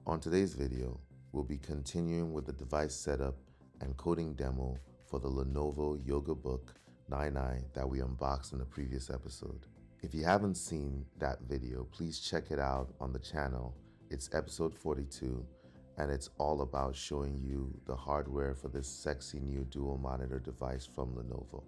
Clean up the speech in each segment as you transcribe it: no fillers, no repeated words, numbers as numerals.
On today's video, we'll be continuing with the device setup and coding demo for the Lenovo Yoga Book 99 that we unboxed in the previous episode. If you haven't seen that video, please check it out on the channel. It's episode 42, and it's all about showing you the hardware for this sexy new dual monitor device from Lenovo.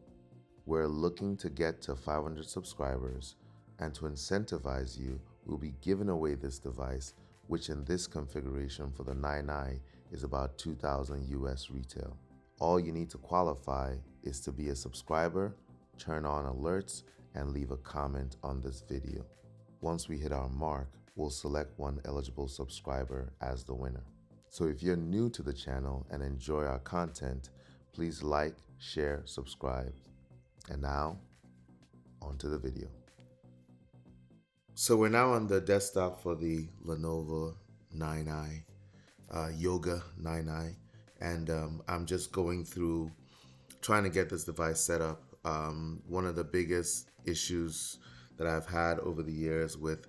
We're looking to get to 500 subscribers, and to incentivize you, we'll be giving away this device, which in this configuration for the 99 is about 2,000 US retail. All you need to qualify is to be a subscriber, turn on alerts, and leave a comment on this video. Once we hit our mark, we'll select one eligible subscriber as the winner. So if you're new to the channel and enjoy our content, please like, share, subscribe. And now, on to the video. So we're now on the desktop for the Lenovo 99, Yoga 99, and I'm just going through trying to get this device set up. One of the biggest issues that I've had over the years with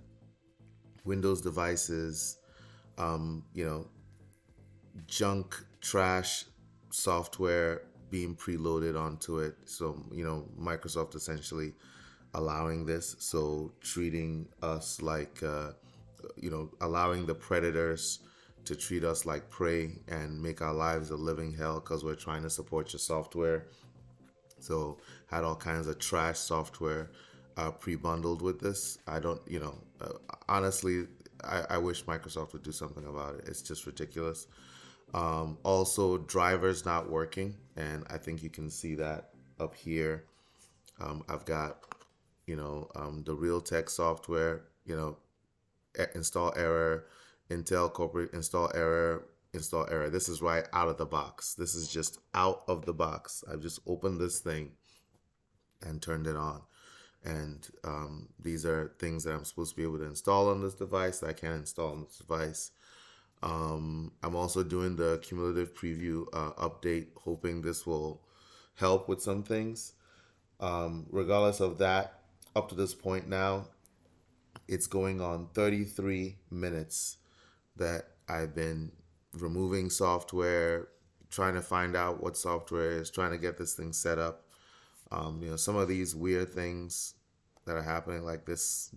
Windows devices, junk, trash software being preloaded onto it. So, Microsoft essentially allowing this. So treating us like, allowing the predators to treat us like prey and make our lives a living hell because we're trying to support your software. So had all kinds of trash software pre-bundled with this. I don't, honestly, I wish Microsoft would do something about it. It's just ridiculous. Also, drivers not working, and I think you can see that up here. I've got, the Realtek software, install error, Intel corporate install error, install error. This is right out of the box. This is just out of the box. I've just opened this thing and turned it on. And these are things that I'm supposed to be able to install on this device that I can't install on this device. I'm also doing the cumulative preview update, hoping this will help with some things. Regardless of that, up to this point now, it's going on 33 minutes that I've been removing software, trying to find out what software is, trying to get this thing set up. Some of these weird things that are happening, like this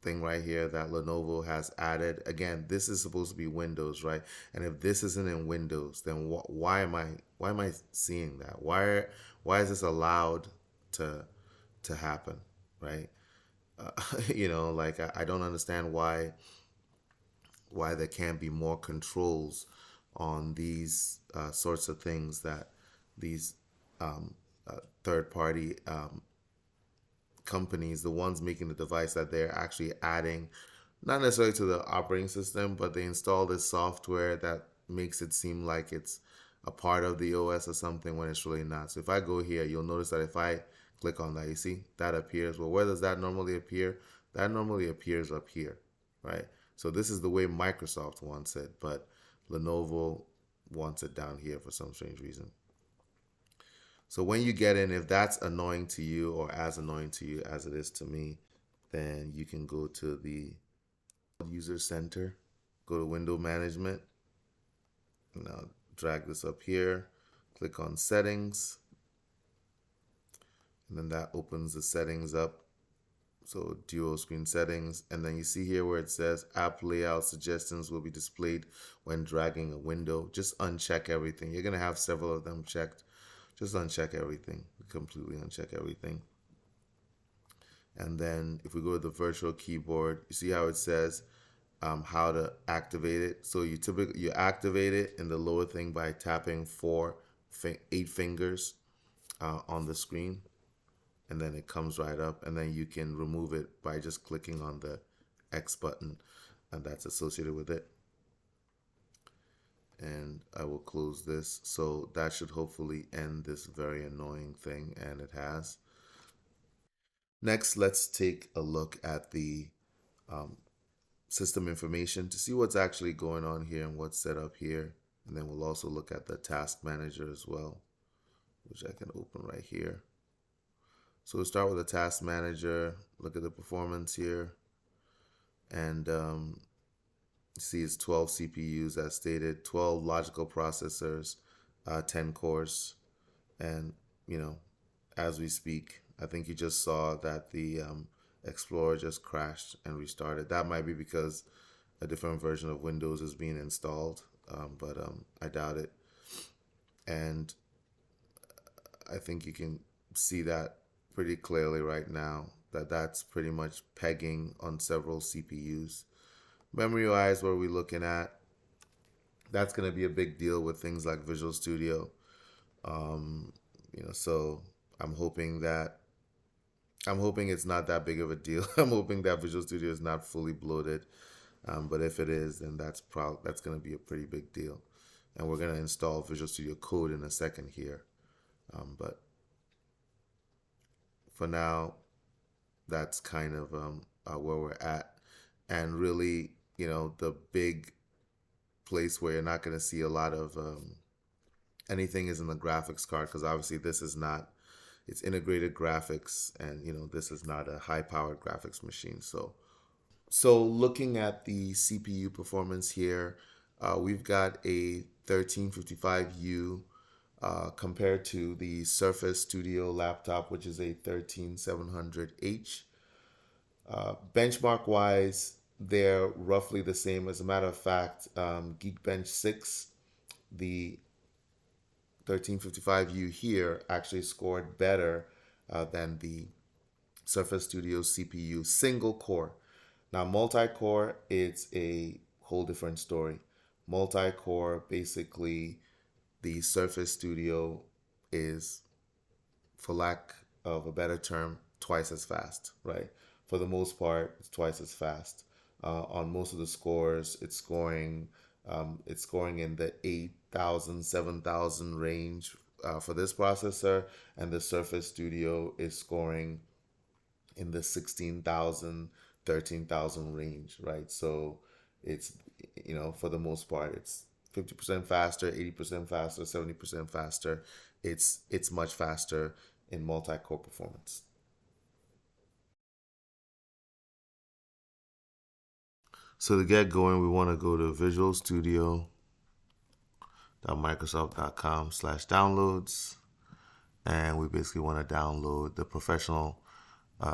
thing right here that Lenovo has added. Again, this is supposed to be Windows, right? And if this isn't in Windows, then why am I seeing that? Why is this allowed to happen, right? I don't understand why there can't be more controls on these sorts of things that these third-party companies, the ones making the device, that they're actually adding, not necessarily to the operating system, but they install this software that makes it seem like it's a part of the OS or something when it's really not. So if I go here, you'll notice that if I click on that, you see that appears. Well, where does that normally appear? That normally appears up here, right? So this is the way Microsoft wants it, but Lenovo wants it down here for some strange reason. So when you get in, if that's annoying to you or as annoying to you as it is to me, then you can go to the User Center, go to Window Management, and I'll drag this up here, click on Settings, and then that opens the settings up. So dual screen settings, and then you see here where it says app layout suggestions will be displayed when dragging a window. Just uncheck everything. You're gonna have several of them checked. Just uncheck everything, completely uncheck everything. And then if we go to the virtual keyboard, you see how it says how to activate it. So you activate it in the lower thing by tapping 8 fingers on the screen, and then it comes right up, and then you can remove it by just clicking on the X button, and that's associated with it. And I will close this. So that should hopefully end this very annoying thing, and it has. Next, let's take a look at the system information to see what's actually going on here and what's set up here. And then we'll also look at the task manager as well, which I can open right here. So we'll start with the task manager, look at the performance here. And See, it's 12 CPUs as stated, 12 logical processors, 10 cores, and you know, as we speak, I think you just saw that the Explorer just crashed and restarted. That might be because a different version of Windows is being installed, but I doubt it. And I think you can see that pretty clearly right now that that's pretty much pegging on several CPUs. Memory wise, what are we looking at? That's going to be a big deal with things like Visual Studio. Um, so I'm hoping that I'm hoping it's not that big of a deal. I'm hoping that Visual Studio is not fully bloated. But if it is, then that's going to be a pretty big deal. And we're going to install Visual Studio Code in a second here. But for now, that's kind of where we're at. And really, the big place where you're not going to see a lot of anything is in the graphics card, because obviously this is not, it's integrated graphics, and this is not a high powered graphics machine. So looking at the CPU performance here, we've got a 1355U compared to the Surface Studio laptop, which is a 13700H. Benchmark wise, they're roughly the same. As a matter of fact, Geekbench 6, the 1355U here, actually scored better than the Surface Studio CPU single core. Now, multi-core, it's a whole different story. Multi-core, basically, the Surface Studio is, for lack of a better term, twice as fast, right? For the most part, it's twice as fast. On most of the scores, it's scoring in the 8,000, 7,000 range for this processor, and the Surface Studio is scoring in the 16,000, 13,000 range, right? So it's, for the most part, it's 50% faster, 80% faster, 70% faster. It's much faster in multi-core performance. So to get going, we want to go to visualstudio.microsoft.com/downloads, and we basically want to download the professional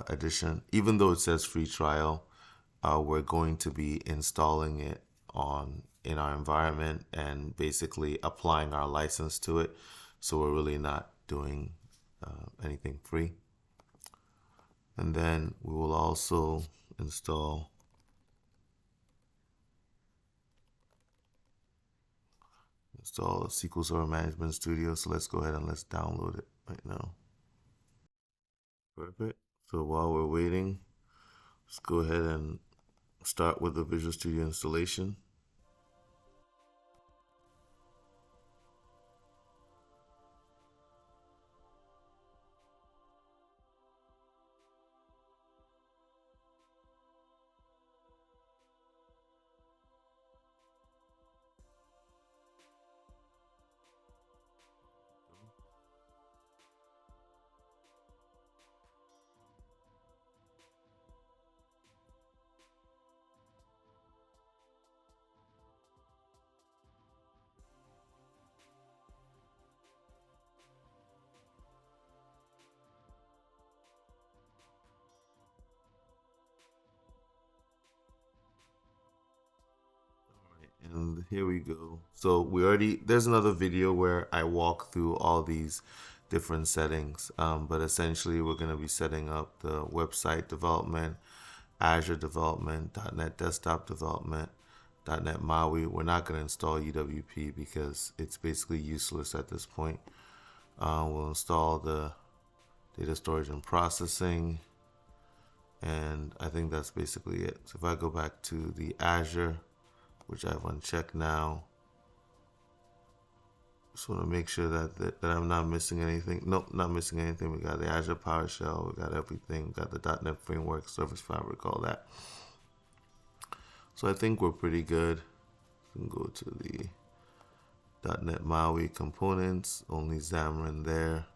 edition. Even though it says free trial, we're going to be installing it in our environment and basically applying our license to it. So we're really not doing anything free. And then we will also install SQL Server Management Studio. So let's go ahead and let's download it right now. Perfect. So while we're waiting, let's go ahead and start with the Visual Studio installation. And here we go. So there's another video where I walk through all these different settings. But essentially we're going to be setting up the website development, Azure development, .NET desktop development, .NET MAUI. We're not going to install UWP because it's basically useless at this point. We'll install the data storage and processing. And I think that's basically it. So if I go back to the Azure, which I've unchecked now, just want to make sure that I'm not missing anything. Nope, not missing anything. We got the Azure PowerShell, we got everything, we got the .NET Framework, Service Fabric, all that. So I think we're pretty good. We can go to the .NET MAUI components, only Xamarin there.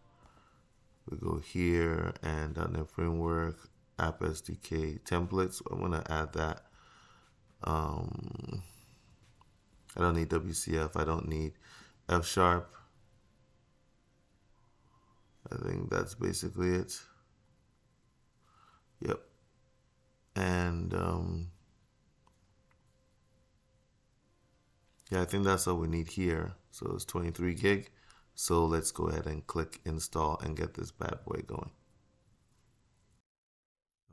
We go here and .NET Framework, App SDK templates. I'm gonna add that. I don't need WCF. I don't need F sharp. I think that's basically it. Yep. And yeah, I think that's all we need here. So it's 23 gig. So let's go ahead and click install and get this bad boy going.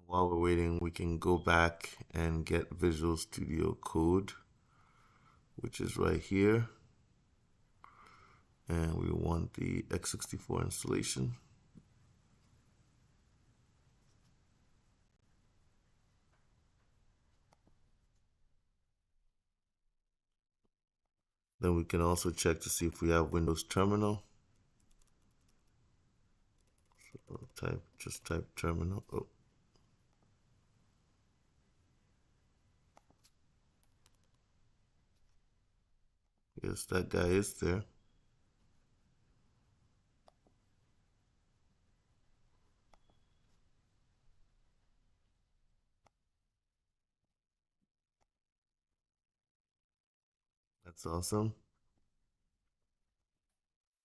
While we're waiting, we can go back and get Visual Studio Code, which is right here. And we want the x64 installation. Then we can also check to see if we have Windows Terminal. So just type terminal. Oh. Yes, that guy is there. That's awesome.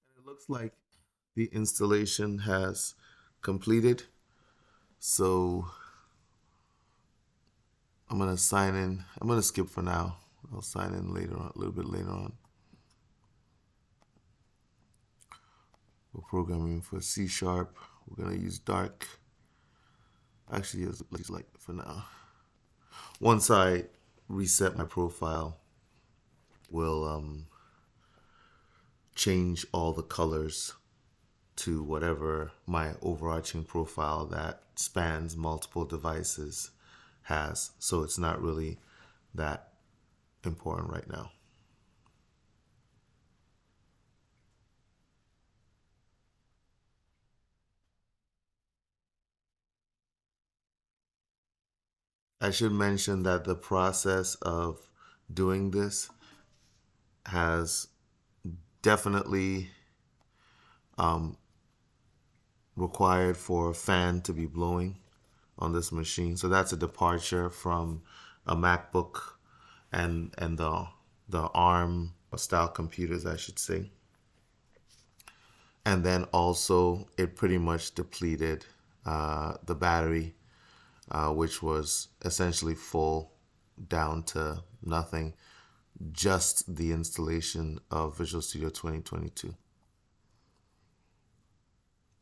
And it looks like the installation has completed. So I'm gonna sign in. I'm gonna skip for now. I'll sign in later on, a little bit later on. We're programming for C sharp. We're gonna use dark. Actually, use light for now. Once I reset my profile, we'll change all the colors to whatever my overarching profile that spans multiple devices has. So it's not really that important right now. I should mention that the process of doing this has definitely required for a fan to be blowing on this machine. So that's a departure from a MacBook and the ARM style computers, I should say. And then also it pretty much depleted the battery, which was essentially full down to nothing, just the installation of Visual Studio 2022.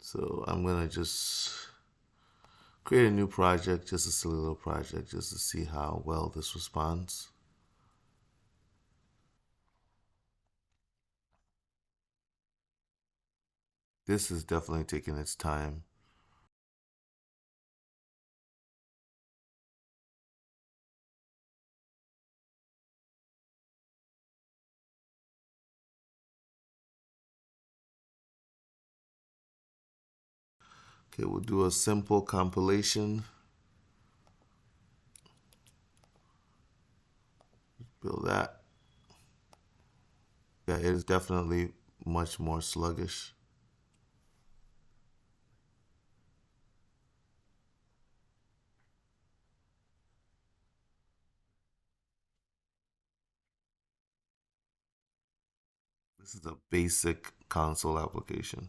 So I'm gonna just create a new project, just a silly little project, just to see how well this responds. This is definitely taking its time. Okay, we'll do a simple compilation. Build that. Yeah, it is definitely much more sluggish. This is a basic console application.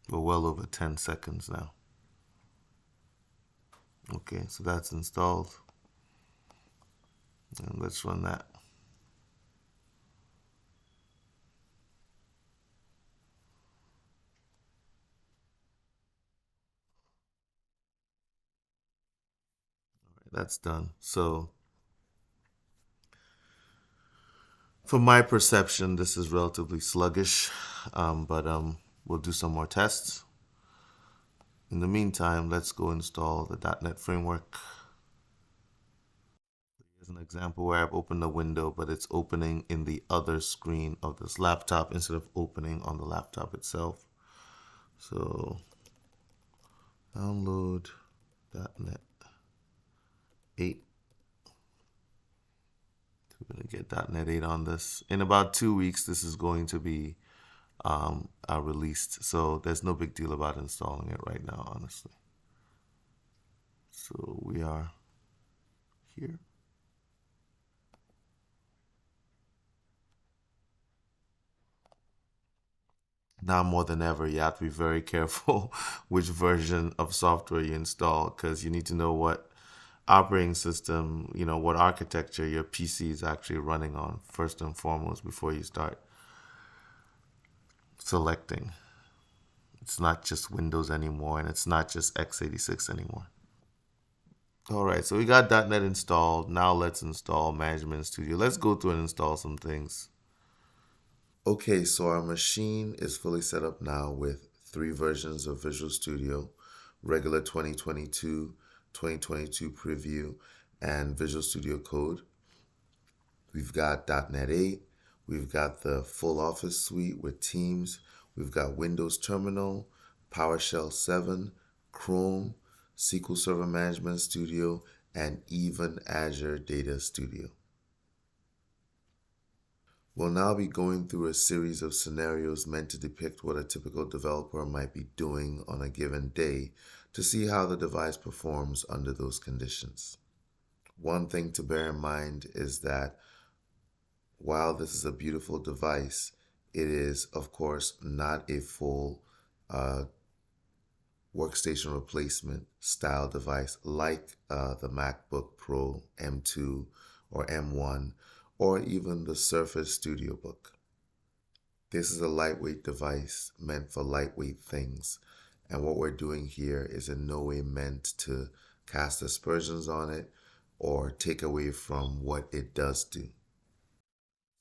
We're well over 10 seconds now. Okay, so that's installed. And let's run that. That's done. So from my perception, this is relatively sluggish, but we'll do some more tests. In the meantime, let's go install the .NET framework. Here's an example where I've opened a window, but it's opening in the other screen of this laptop instead of opening on the laptop itself. So download .NET 8. We're going to get .NET 8 on this. In about 2 weeks, this is going to be released. So there's no big deal about installing it right now, honestly. So we are here. Now more than ever, you have to be very careful which version of software you install because you need to know what operating system, what architecture your PC is actually running on first and foremost before you start selecting. It's not just Windows anymore and it's not just x86 anymore. All right, so we got .NET installed. Now let's install Management Studio. Let's go through and install some things. Okay, so our machine is fully set up now with three versions of Visual Studio: regular 2022, 2022 preview, and Visual Studio Code. We've got .NET 8, we've got the full Office suite with Teams, we've got Windows Terminal, PowerShell 7, Chrome, SQL Server Management Studio, and even Azure Data Studio. We'll now be going through a series of scenarios meant to depict what a typical developer might be doing on a given day to see how the device performs under those conditions. One thing to bear in mind is that while this is a beautiful device, it is, of course, not a full uh, workstation replacement style device like the MacBook Pro M2 or M1 or even the Surface Studio Book. This is a lightweight device meant for lightweight things, and what we're doing here is in no way meant to cast aspersions on it or take away from what it does do.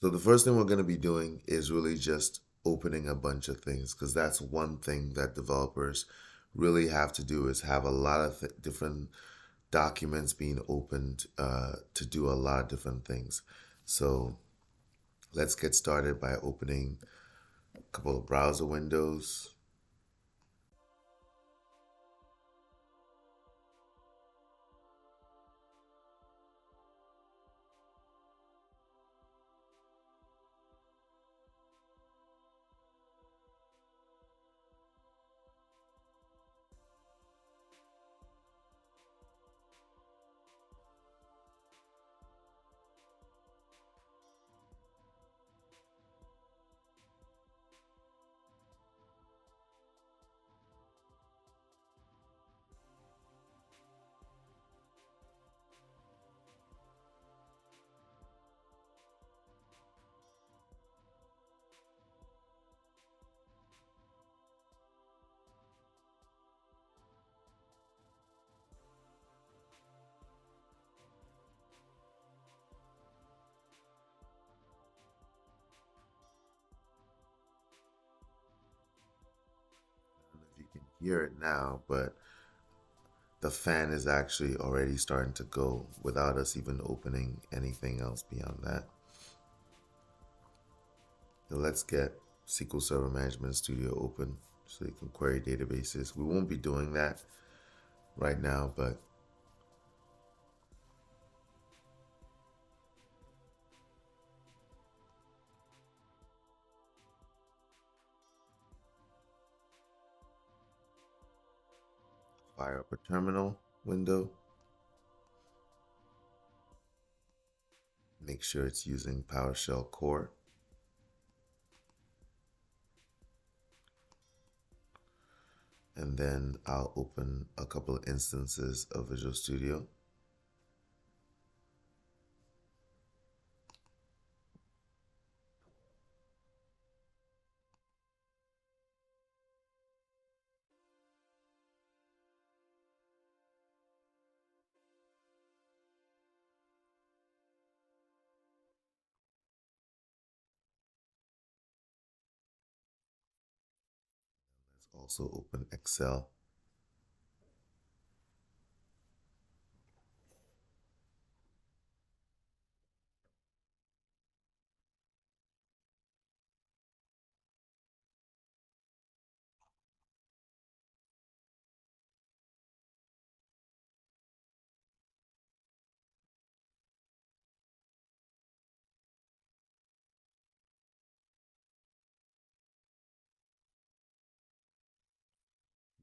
So the first thing we're going to be doing is really just opening a bunch of things because that's one thing that developers really have to do is have a lot of different documents being opened to do a lot of different things. So let's get started by opening a couple of browser windows. I don't know if you can hear it now, but the fan is actually already starting to go without us even opening anything else beyond that. So let's get SQL Server Management Studio open so you can query databases. We won't be doing that right now, but fire up a terminal window. Make sure it's using PowerShell Core. And then I'll open a couple of instances of Visual Studio. Let's also open Excel.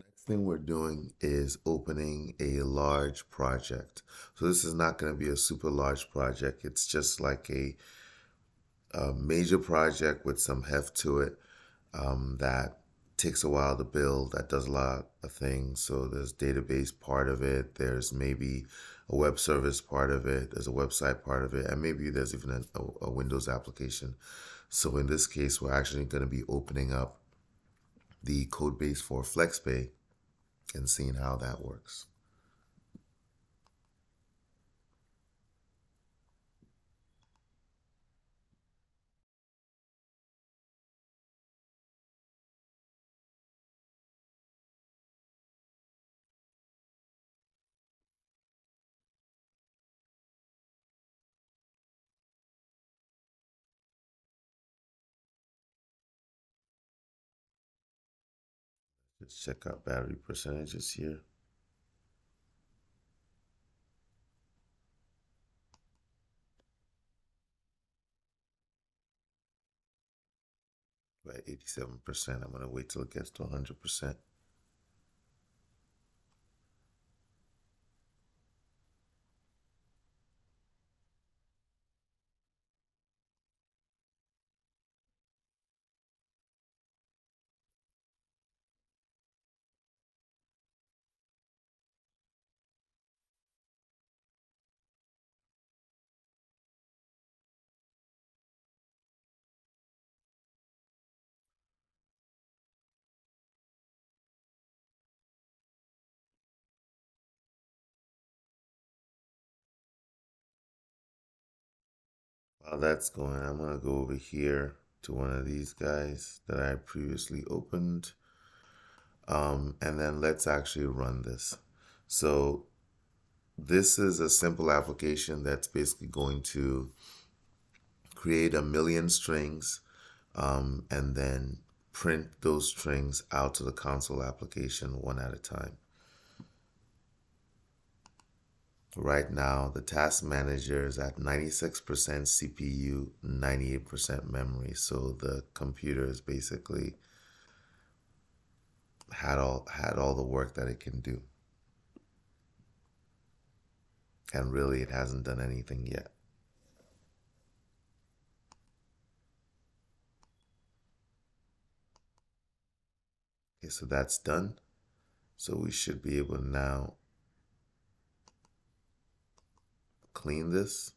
Next thing we're doing is opening a large project. So this is not going to be a super large project. It's just like a major project with some heft to it. that takes a while to build, that does a lot of things. So there's database part of it, there's maybe a web service part of it, there's a website part of it, and maybe there's even a Windows application. So in this case, we're actually going to be opening up the code base for FlexPay and seeing how that works. Let's check out battery percentages here. We're at 87%. I'm going to wait till it gets to 100%. While that's going, I'm going to go over here to one of these guys that I previously opened. And then let's actually run this. So this is a simple application that's basically going to create a million strings and then print those strings out to the console application one at a time. Right now, the task manager is at 96% CPU, 98% memory. So the computer is basically had all the work that it can do. And really, it hasn't done anything yet. Okay, so that's done. So we should be able to now clean this.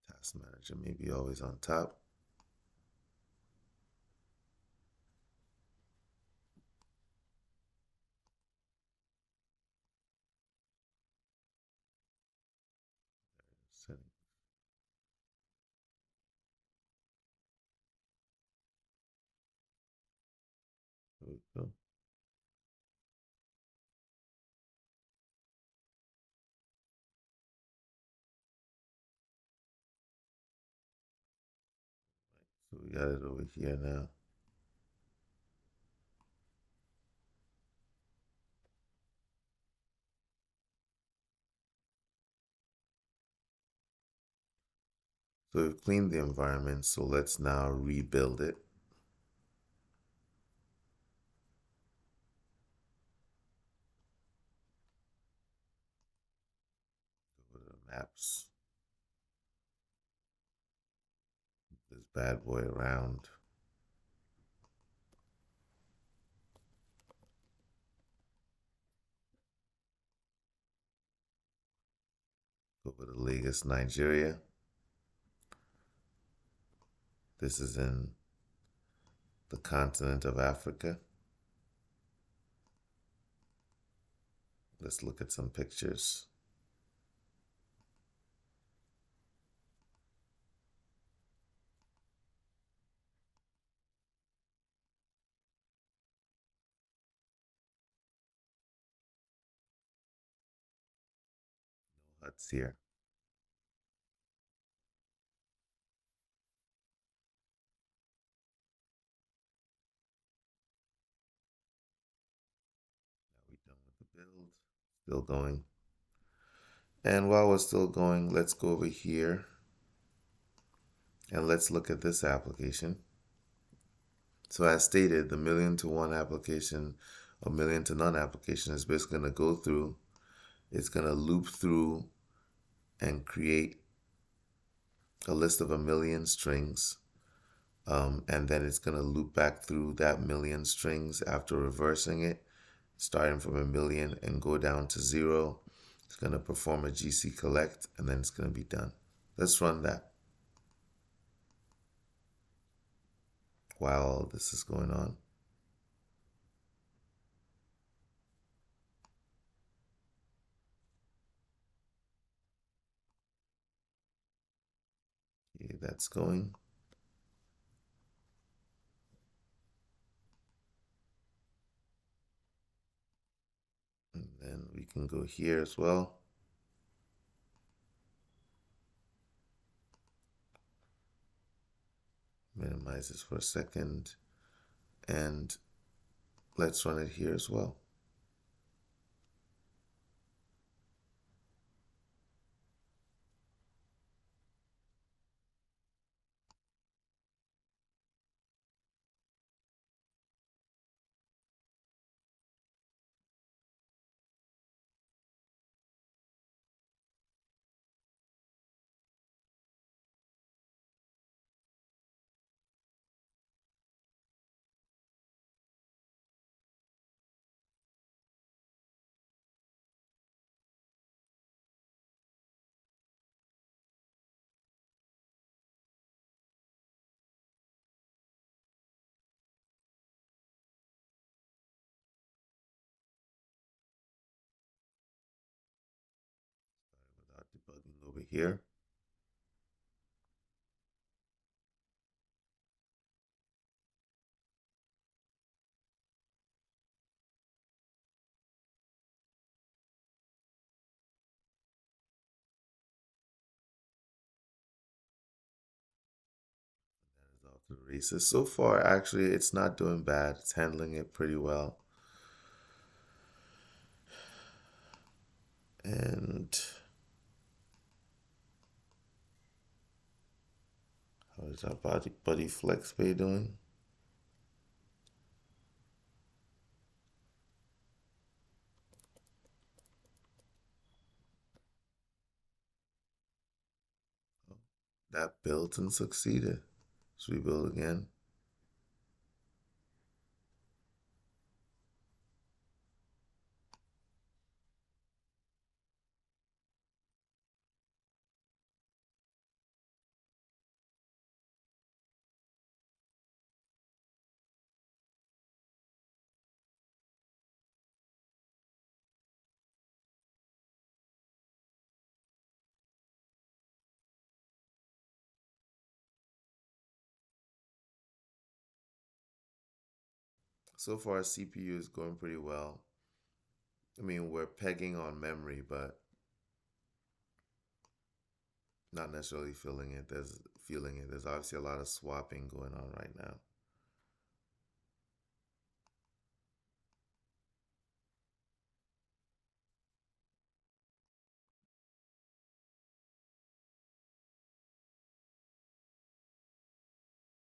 The task manager may be always on top. Setting. There we go. So we got it over here now. So we've cleaned the environment. So let's now rebuild it. Go to the maps. This bad boy around. Go to Lagos, Nigeria. This is in the continent of Africa. Let's look at some pictures. Huts here. Now we're done with the build. Still going. And while we're still going, let's go over here and let's look at this application. So as stated, the million to one application a million to none application is basically going to go through, it's going to loop through and create a list of a million strings. And then it's going to loop back through that million strings after reversing it, starting from a million and go down to zero. It's going to perform a GC collect and then it's going to be done. Let's run that while all this is going on. Okay, that's going. And then we can go here as well. Minimize this for a second. And let's run it here as well. Without debugging over here. Off to the races. So far, actually, it's not doing bad. It's handling it pretty well. And how is our buddy FlexPay doing? Oh, that built and succeeded. Let's rebuild again. So far, CPU is going pretty well. I mean, we're pegging on memory, but not necessarily feeling it. There's obviously a lot of swapping going on right now.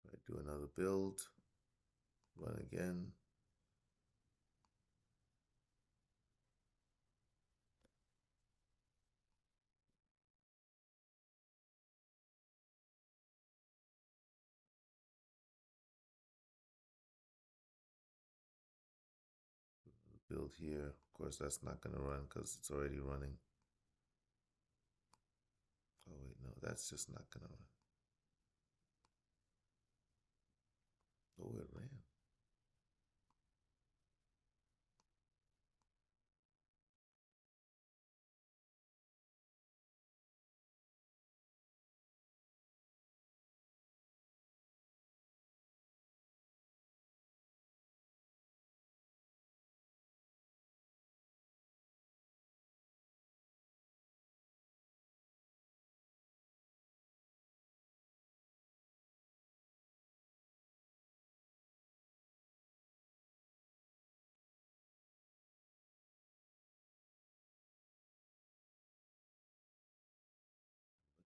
Right, do another build, run again. Build here. Of course, that's not going to run because it's already running. Oh, wait, no, that's just not going to run. Oh, it ran.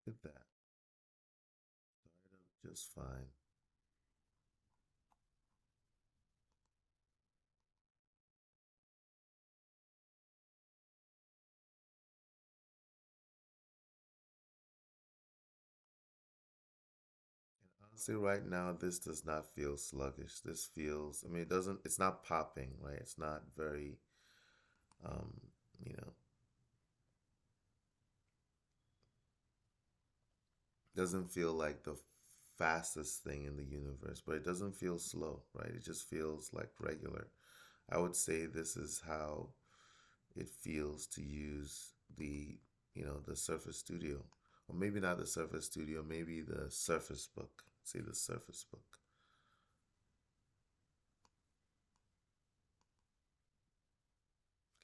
Look at that. Started up just fine. See, right now, this does not feel sluggish. This feels, I mean, it doesn't, it's not popping, right? It's not very, um, you know, doesn't feel like the fastest thing in the universe, but it doesn't feel slow, right? It just feels like regular. I would say this is how it feels to use the Surface Studio. Or maybe not the Surface Studio, maybe the Surface Book. Say the Surface Book.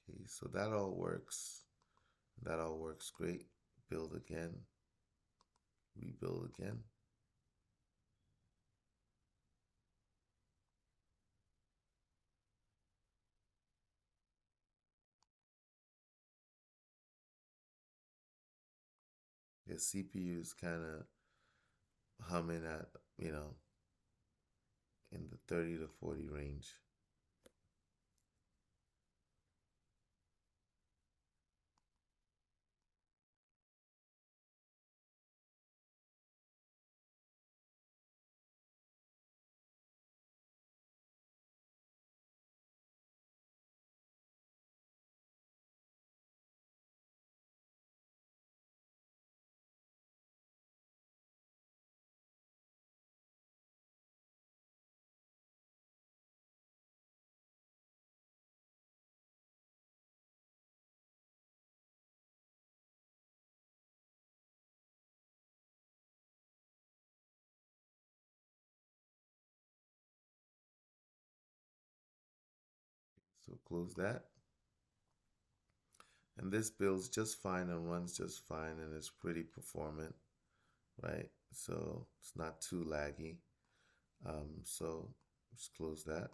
Okay, so that all works. That all works great. Build again, rebuild again. Your CPU is kind of humming at, you know, in the 30 to 40 range. So close that. And this builds just fine and runs just fine and is pretty performant, right? So it's not too laggy. So just close that.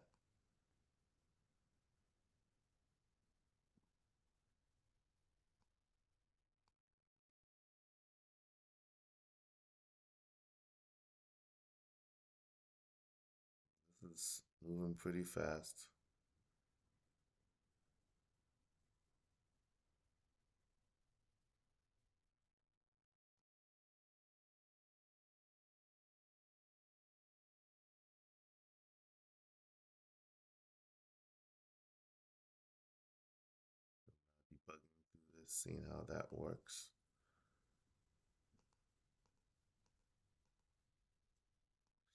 This is moving pretty fast. Debugging through this, seeing how that works.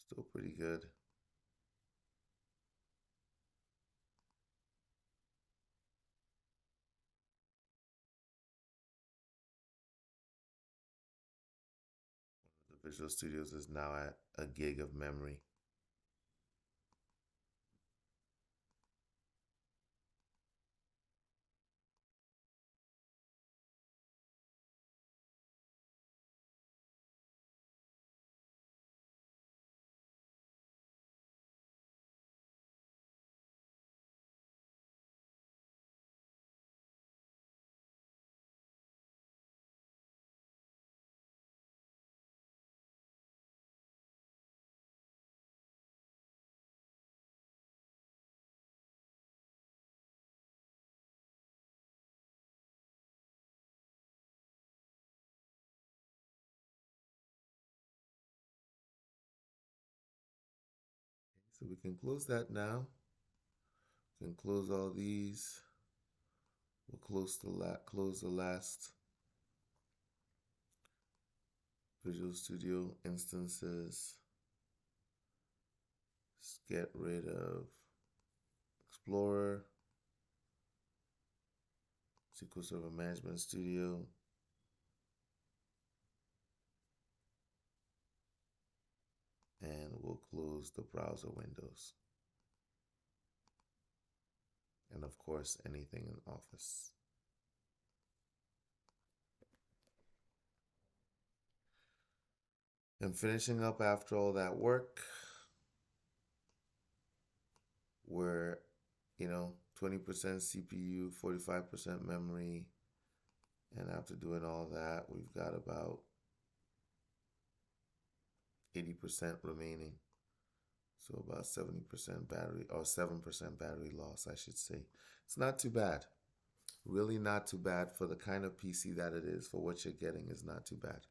Still pretty good. The Visual Studios is now at a gig of memory. So we can close that now. We can close all these. We'll close the last Visual Studio instances. Let's get rid of Explorer, SQL Server Management Studio, and we'll close the browser windows. And of course, anything in Office. And finishing up after all that work, we're, 20% CPU, 45% memory. And after doing all that, we've got about 80% remaining. So about 70% battery, or 7% battery loss, I should say. It's not too bad. Really not too bad for the kind of PC that it is. For what you're getting is not too bad.